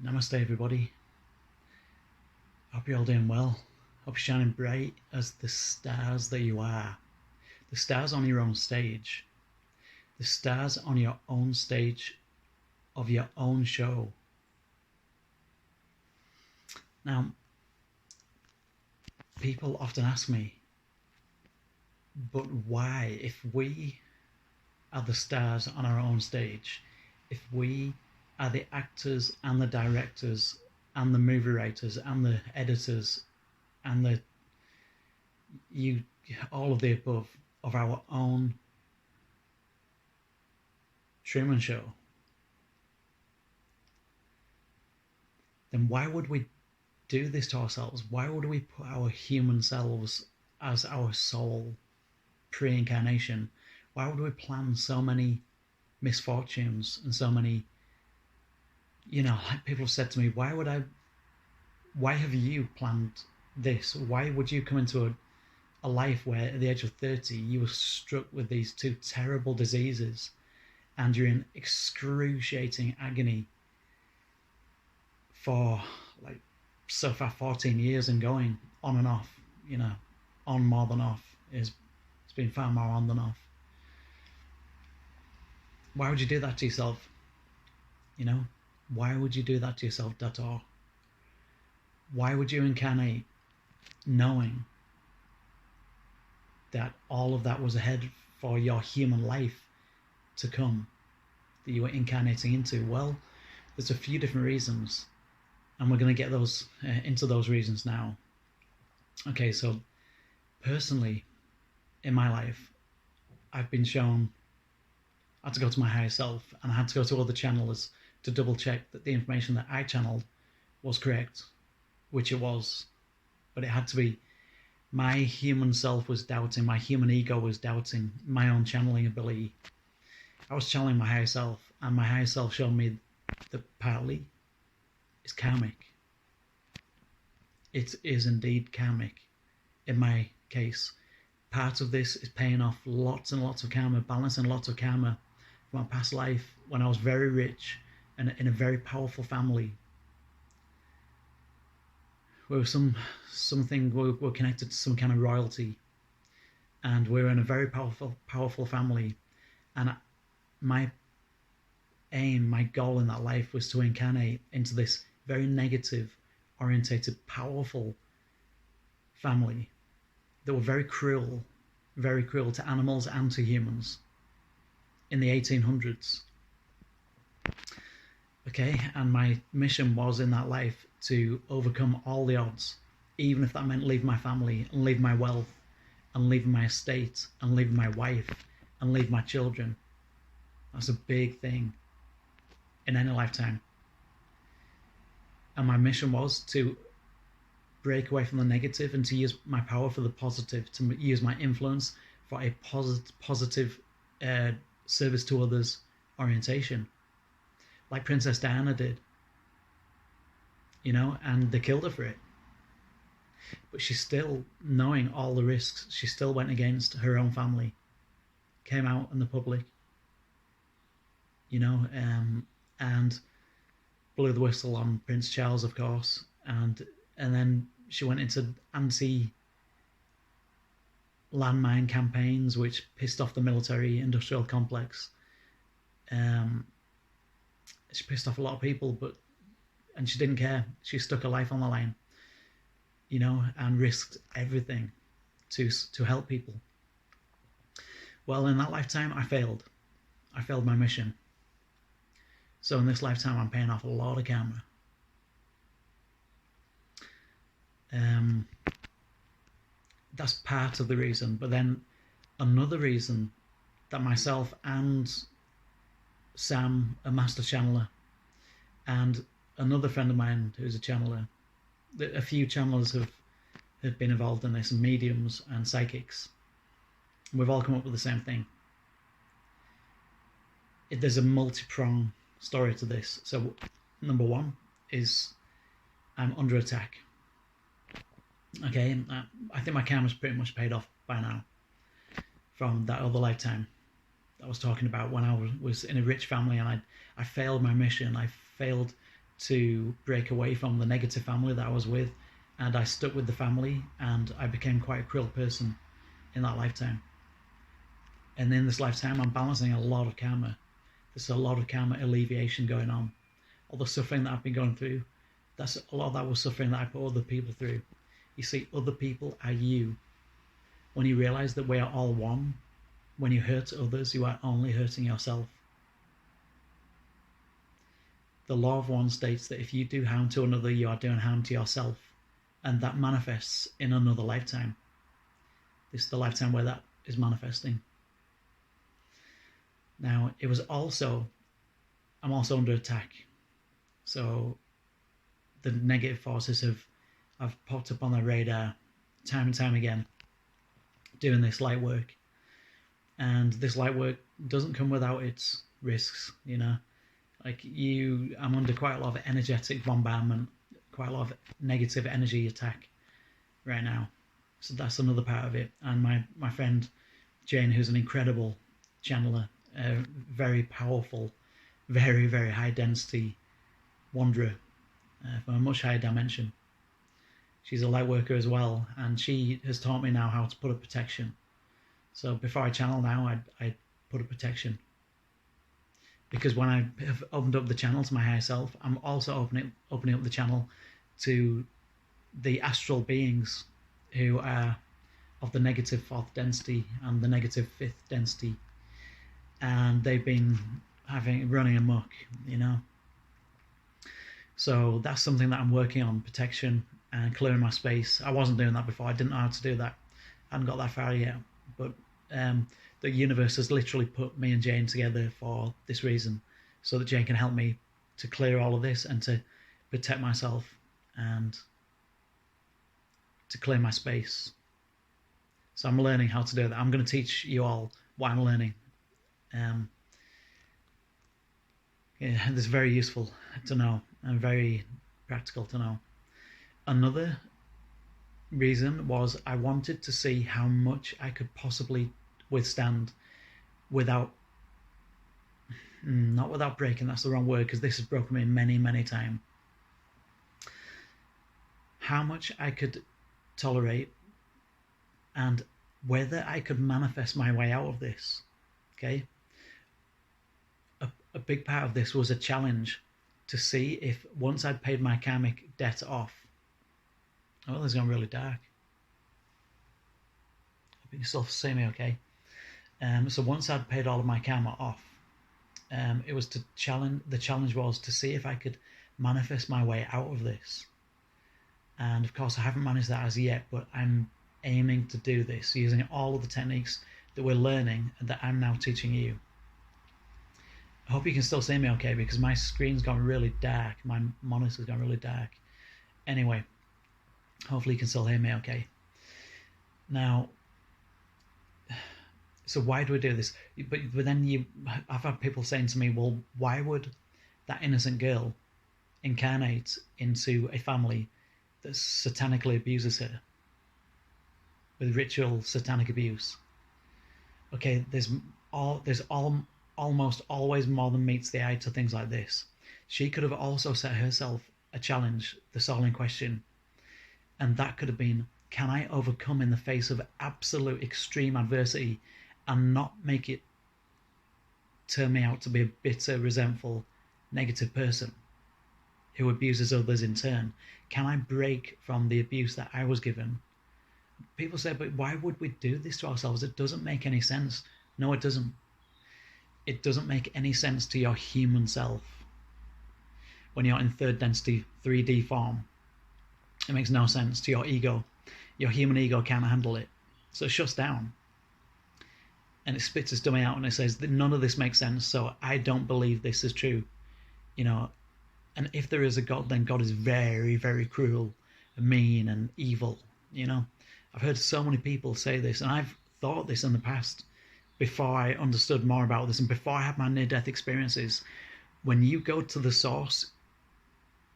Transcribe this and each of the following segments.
Namaste, everybody. Hope you're all doing well. Hope you're shining bright as the stars that you are. The stars on your own stage. The stars on your own stage of your own show. Now, people often ask me, but why, if we are the stars on our own stage, if we are the actors and the directors and the movie writers and the editors and all of the above of our own Truman Show, then why would we do this to ourselves? Why would we put our human selves as our soul pre-incarnation? Why would we plan so many misfortunes and so many, like people have said to me, why have you planned this? Why would you come into a life where at the age of 30 you were struck with these two terrible diseases and you're in excruciating agony for so far 14 years and going on and off, on more than off. It's been far more on than off. Why would you do that to yourself? Why would you do that to yourself, Dator? Why would you incarnate knowing that all of that was ahead for your human life to come, that you were incarnating into? Well, there's a few different reasons, and we're going to get those into those reasons now. Okay, so personally, in my life, I've been shown I had to go to my higher self, and I had to go to other channelers to double check that the information that I channeled was correct, which it was, but it had to be. My human self was doubting, my human ego was doubting my own channeling ability. I was channeling my higher self, and my higher self showed me that partly it's karmic. It is indeed karmic in my case. Part of this is paying off lots and lots of karma, balancing lots of karma from my past life when I was very rich and in a very powerful family. We were connected to some kind of royalty, and we were in a very powerful family. And my aim, my goal in that life was to incarnate into this very negative orientated, powerful family that were very cruel to animals and to humans in the 1800s. Okay, and my mission was in that life to overcome all the odds, even if that meant leaving my family and leaving my wealth and leaving my estate and leaving my wife and leaving my children. That's a big thing in any lifetime. And my mission was to break away from the negative and to use my power for the positive, to use my influence for a positive service to others orientation, like Princess Diana did, and they killed her for it. But she still, knowing all the risks, she still went against her own family, came out in the public, and blew the whistle on Prince Charles, of course, and then she went into anti-landmine campaigns, which pissed off the military-industrial complex. She pissed off a lot of people, and she didn't care. She stuck her life on the line, and risked everything to help people. Well, in that lifetime, I failed. I failed my mission. So in this lifetime, I'm paying off a lot of karma. That's part of the reason. But then another reason that myself and Sam, a master channeler, and another friend of mine who's a channeler, a few channelers have been involved in this, mediums and psychics. We've all come up with the same thing. There's a multi-pronged story to this. So number one is I'm under attack. Okay, I think my karma's pretty much paid off by now from that other lifetime that I was talking about, when I was in a rich family and I failed my mission. I failed to break away from the negative family that I was with, and I stuck with the family, and I became quite a cruel person in that lifetime. And in this lifetime, I'm balancing a lot of karma. There's a lot of karma alleviation going on. All the suffering that I've been going through, that's a lot of that was suffering that I put other people through. You see, other people are you. When you realize that we are all one, when you hurt others, you are only hurting yourself. The law of one states that if you do harm to another, you are doing harm to yourself, and that manifests in another lifetime. This is the lifetime where that is manifesting. Now, I'm also under attack. So the negative forces have popped up on their radar time and time again, doing this light work. And this light work doesn't come without its risks, you know. I'm under quite a lot of energetic bombardment, quite a lot of negative energy attack right now. So that's another part of it. And my friend Jane, who's an incredible channeler, very powerful, very, very high density wanderer from a much higher dimension. She's a light worker as well, and she has taught me now how to put a protection. So before I channel now, I put a protection. Because when I have opened up the channel to my higher self, I'm also opening up the channel to the astral beings who are of the negative 4th density and the negative 5th density. And they've been running amok, you know. So that's something that I'm working on, protection and clearing my space. I wasn't doing that before. I didn't know how to do that. I hadn't got that far yet. But the universe has literally put me and Jane together for this reason, so that Jane can help me to clear all of this and to protect myself and to clear my space. So I'm learning how to do that. I'm going to teach you all what I'm learning. Yeah, this is very useful to know and very practical to know. Another reason was I wanted to see how much I could possibly withstand without, not without breaking, that's the wrong word, because this has broken me many, many times. How much I could tolerate and whether I could manifest my way out of this. Okay? A big part of this was a challenge to see if once I'd paid my karmic debt off. Oh, this has gone really dark. Hope you can still see me okay. So once I'd paid all of my karma off, it was to challenge. The challenge was to see if I could manifest my way out of this. And of course, I haven't managed that as yet, but I'm aiming to do this using all of the techniques that we're learning and that I'm now teaching you. I hope you can still see me okay, because my screen's gone really dark. My monitor's gone really dark. Anyway, hopefully you can still hear me okay. Now, so why do we do this? But then I've had people saying to me, well, why would that innocent girl incarnate into a family that satanically abuses her with ritual satanic abuse? Okay, there's almost always more than meets the eye to things like this. She could have also set herself a challenge, the soul in question, and that could have been, can I overcome in the face of absolute extreme adversity and not make it turn me out to be a bitter, resentful, negative person who abuses others in turn? Can I break from the abuse that I was given? People say, but why would we do this to ourselves? It doesn't make any sense. No, it doesn't. It doesn't make any sense to your human self. When you're in 3rd density, 3D form, it makes no sense to your ego. Your human ego can't handle it. So it shuts down. And it spits its dummy out and it says that none of this makes sense, so I don't believe this is true. You know, and if there is a God, then God is very, very cruel and mean and evil, you know. I've heard so many people say this, and I've thought this in the past before I understood more about this and before I had my near-death experiences. When you go to the source,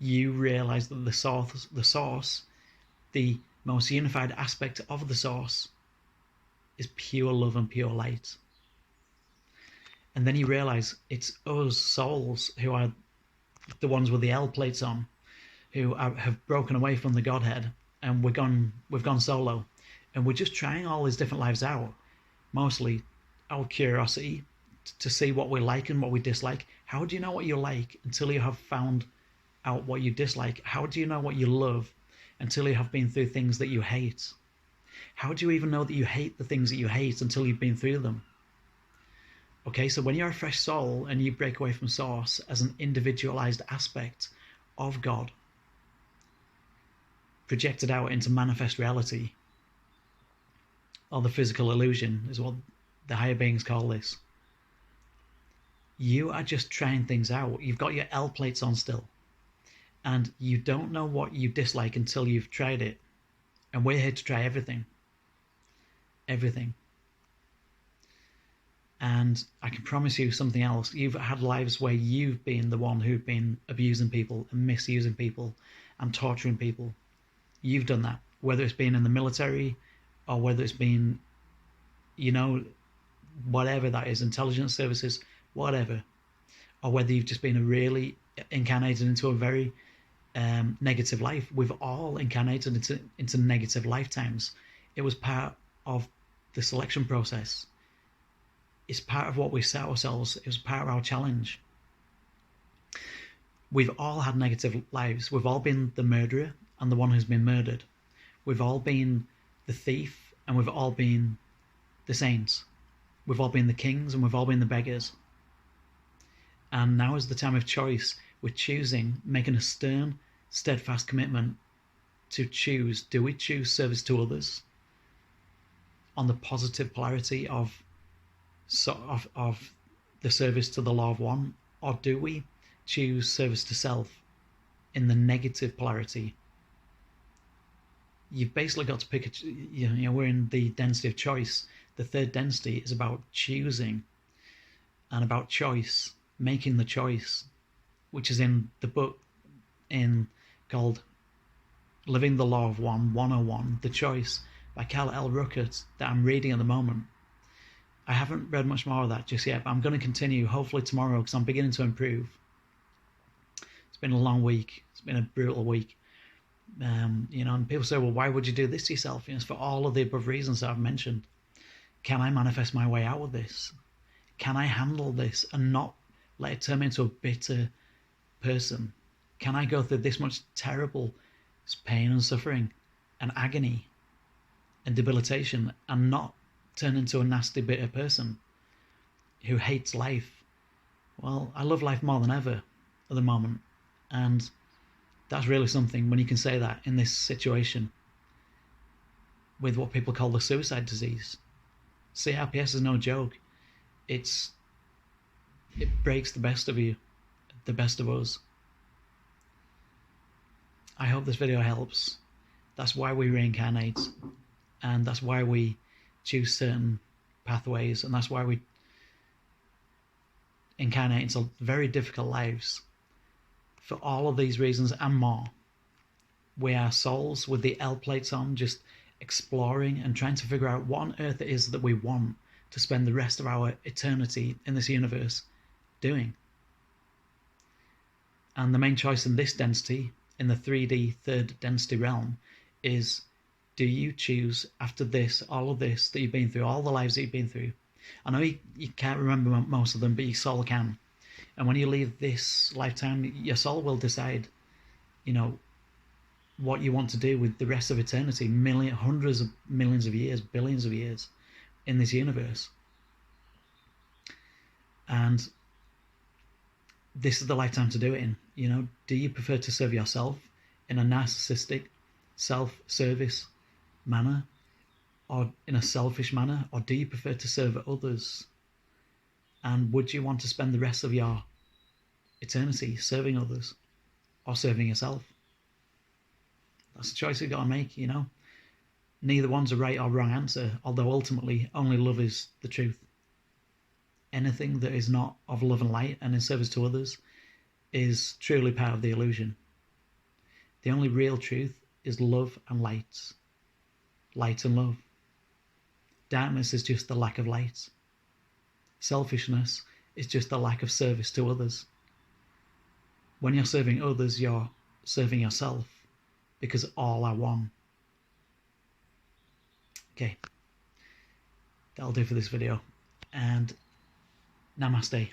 you realize that the source, the most unified aspect of the source, is pure love and pure light. And then you realize it's us souls who are the ones with the L plates on, who have broken away from the Godhead, and we've gone solo, and we're just trying all these different lives out, mostly our curiosity to see what we like and what we dislike. How do you know what you like until you have found out what you dislike? How do you know what you love until you have been through things that you hate? How do you even know that you hate the things that you hate until you've been through them? Okay, so when you're a fresh soul and you break away from Source as an individualized aspect of God, projected out into manifest reality, or the physical illusion is what the higher beings call this, you are just trying things out. You've got your L plates on still, and you don't know what you dislike until you've tried it. And we're here to try everything. Everything. And I can promise you something else. You've had lives where you've been the one who've been abusing people and misusing people and torturing people. You've done that, whether it's been in the military or whether it's been, whatever that is, intelligence services, whatever, or whether you've just been really incarnated into a very negative life. We've all incarnated into negative lifetimes. It was part of the selection process. It's part of what we set ourselves. It was part of our challenge. We've all had negative lives. We've all been the murderer and the one who's been murdered. We've all been the thief and we've all been the saints. We've all been the kings and we've all been the beggars. And now is the time of choice. We're choosing, making a stern, steadfast commitment to choose. Do we choose service to others on the positive polarity of the service to the law of one, or do we choose service to self in the negative polarity? You've basically got to pick we're in the density of choice. The third density is about choosing and about choice, making the choice, which is in the book called Living the Law of One, 101, The Choice, by Carl L. Ruckert, that I'm reading at the moment. I haven't read much more of that just yet, but I'm going to continue hopefully tomorrow because I'm beginning to improve. It's been a long week. It's been a brutal week. And people say, well, why would you do this to yourself? It's for all of the above reasons that I've mentioned. Can I manifest my way out of this? Can I handle this and not let it turn me into a bitter person? Can I go through this much terrible pain and suffering and agony and debilitation and not turn into a nasty, bitter person who hates life? Well, I love life more than ever at the moment. And that's really something when you can say that in this situation with what people call the suicide disease. CRPS is no joke. It breaks the best of you, the best of us. I hope this video helps. That's why we reincarnate, and that's why we choose certain pathways, and that's why we incarnate into very difficult lives. For all of these reasons and more, we are souls with the L plates on, just exploring and trying to figure out what on earth it is that we want to spend the rest of our eternity in this universe doing. And the main choice in this density, in the 3D third density realm, is, do you choose after this, all of this that you've been through, all the lives that you've been through? I know you can't remember most of them, but your soul can. And when you leave this lifetime, your soul will decide, what you want to do with the rest of eternity, hundreds of millions of years, billions of years in this universe. And this is the lifetime to do it in. Do you prefer to serve yourself in a narcissistic, self-service manner, or in a selfish manner, or do you prefer to serve others? And would you want to spend the rest of your eternity serving others or serving yourself? That's the choice you've got to make, Neither one's a right or wrong answer, although ultimately only love is the truth. Anything that is not of love and light and in service to others is truly part of the illusion. The only real truth is love and light. Light and love. Darkness is just the lack of light. Selfishness is just the lack of service to others. When you're serving others, you're serving yourself, because all are one. Okay, that'll do for this video, and Namaste.